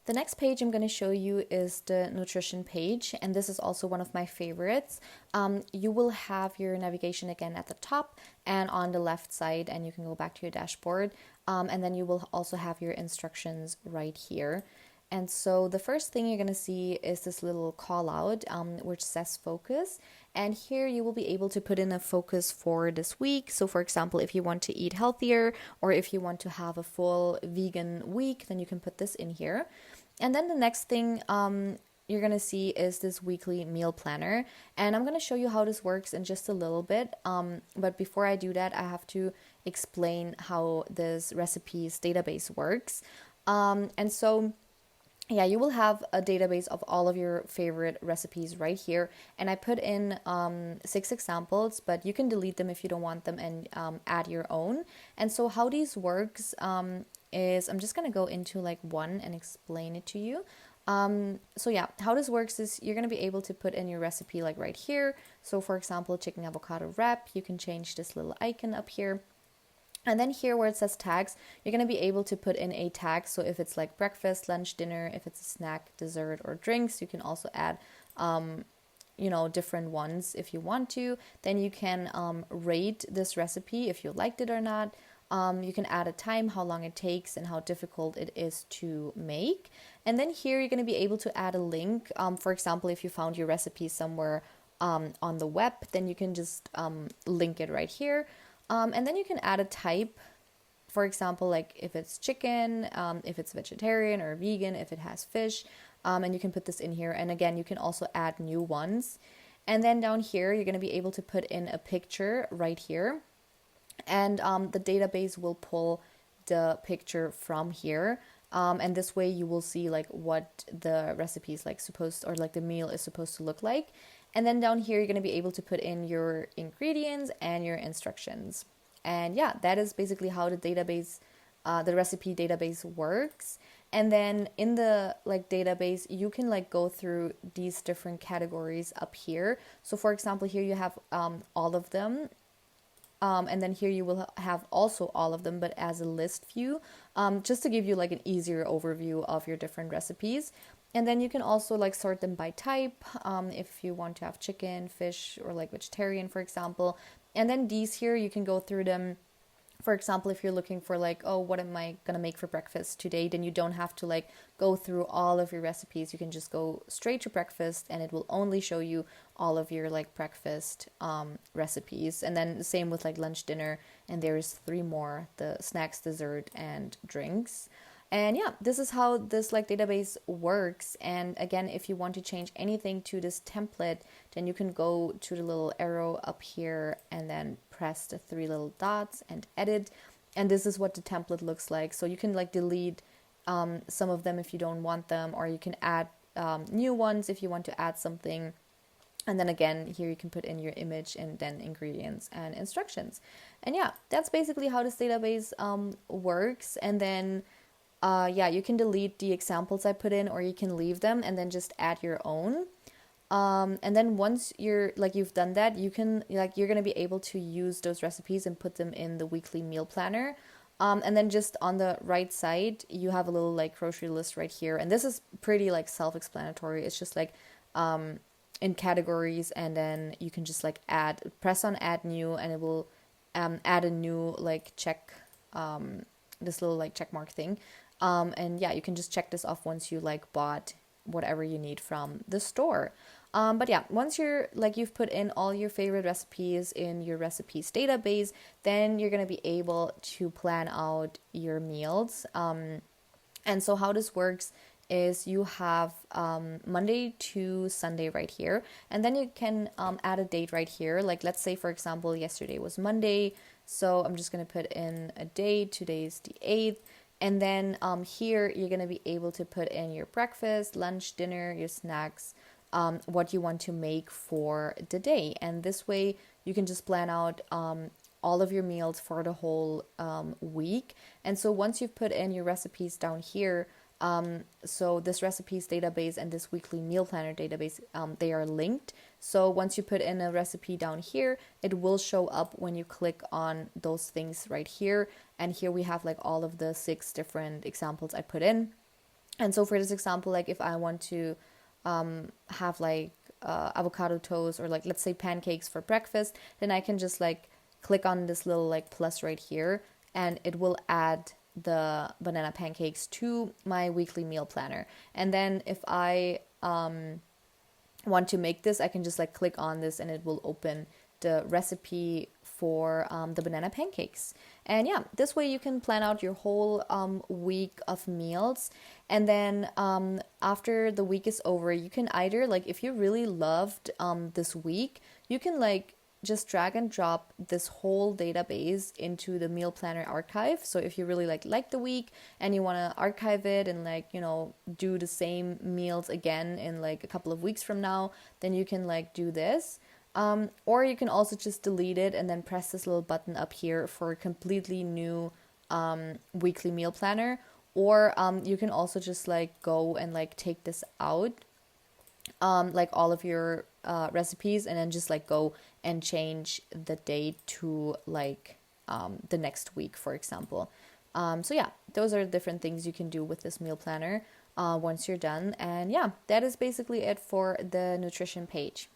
The next page I'm going to show you is the nutrition page, and this is also one of my favorites. You will have your navigation again at the top and on the left side, and you can go back to your dashboard. And then you will also have your instructions right here. And so the first thing you're going to see is this little call out, which says focus. And here you will be able to put in a focus for this week. So for example, if you want to eat healthier or if you want to have a full vegan week, then you can put this in here. And then the next thing you're going to see is this weekly meal planner. And I'm going to show you how this works in just a little bit. But before I do that, I have to explain how this recipes database works. And so yeah, you will have a database of all of your favorite recipes right here. And I put in 6 examples, but you can delete them if you don't want them and add your own. And so how these works is I'm just going to go into like one and explain it to you. So yeah, how this works is you're going to be able to put in your recipe like right here. So for example, chicken avocado wrap, you can change this little icon up here. And then here where it says tags, you're going to be able to put in a tag. So if it's like breakfast, lunch, dinner, if it's a snack, dessert, or drinks, you can also add, different ones if you want to. Then you can rate this recipe if you liked it or not. You can add a time, how long it takes, and how difficult it is to make. And then here you're going to be able to add a link. For example, if you found your recipe somewhere on the web, then you can just link it right here. And then you can add a type, for example, like if it's chicken, if it's vegetarian or vegan, if it has fish, and you can put this in here. And again, you can also add new ones. And then down here, you're going to be able to put in a picture right here. And the database will pull the picture from here. And this way you will see like what the recipe is like supposed, or like the meal is supposed to look like. And then down here, you're going to be able to put in your ingredients and your instructions. And yeah, that is basically how the database, the recipe database works. And then in the like database, you can like go through these different categories up here. So for example, here you have all of them. And then here you will have also all of them, but as a list view, just to give you like an easier overview of your different recipes. And then you can also like sort them by type, if you want to have chicken, fish, or like vegetarian, for example. And then these here, you can go through them. For example, if you're looking for like, oh, what am I going to make for breakfast today? Then you don't have to like go through all of your recipes. You can just go straight to breakfast and it will only show you all of your like breakfast recipes. And then the same with like lunch, dinner. And there's 3 more, the snacks, dessert, and drinks. And yeah, this is how this like database works. And again, if you want to change anything to this template, then you can go to the little arrow up here and then press the 3 little dots and edit. And this is what the template looks like. So you can like delete some of them if you don't want them, or you can add new ones if you want to add something. And then again, here you can put in your image and then ingredients and instructions. And yeah, that's basically how this database works. And then you can delete the examples I put in, or you can leave them and then just add your own. And then once you've done that, you're going to be able to use those recipes and put them in the weekly meal planner. And then just on the right side, you have a little like grocery list right here. And this is pretty like self-explanatory. It's just like in categories, and then you can just like press on add new, and it will add a new like check, this little like check mark thing. And yeah, you can just check this off once you like bought whatever you need from the store. But yeah, once you've put in all your favorite recipes in your recipes database, then you're going to be able to plan out your meals. And so how this works is you have Monday to Sunday right here, and then you can add a date right here. Like let's say, for example, yesterday was Monday, so I'm just going to put in a date. Today's the 8th. And then here you're going to be able to put in your breakfast, lunch, dinner, your snacks, what you want to make for the day. And this way you can just plan out all of your meals for the whole week. And so once you've put in your recipes down here, so this recipes database and this weekly meal planner database, they are linked. So once you put in a recipe down here, it will show up when you click on those things right here. And here we have like all of the 6 different examples I put in. And so for this example, like if I want to have like avocado toast or like let's say pancakes for breakfast, then I can just like click on this little like plus right here, and it will add the banana pancakes to my weekly meal planner. And then if I want to make this, I can just like click on this and it will open the recipe for the banana pancakes. And yeah, this way you can plan out your whole week of meals. And then after the week is over, you can either like, if you really loved this week, you can like just drag and drop this whole database into the meal planner archive. So if you really like the week and you want to archive it and like, you know, do the same meals again in like a couple of weeks from now, then you can like do this. Or you can also just delete it and then press this little button up here for a completely new weekly meal planner. Or you can also just like go and like take this out, like all of your recipes, and then just like go and change the date to like the next week, for example. So yeah, those are different things you can do with this meal planner once you're done. And yeah, that is basically it for the nutrition page.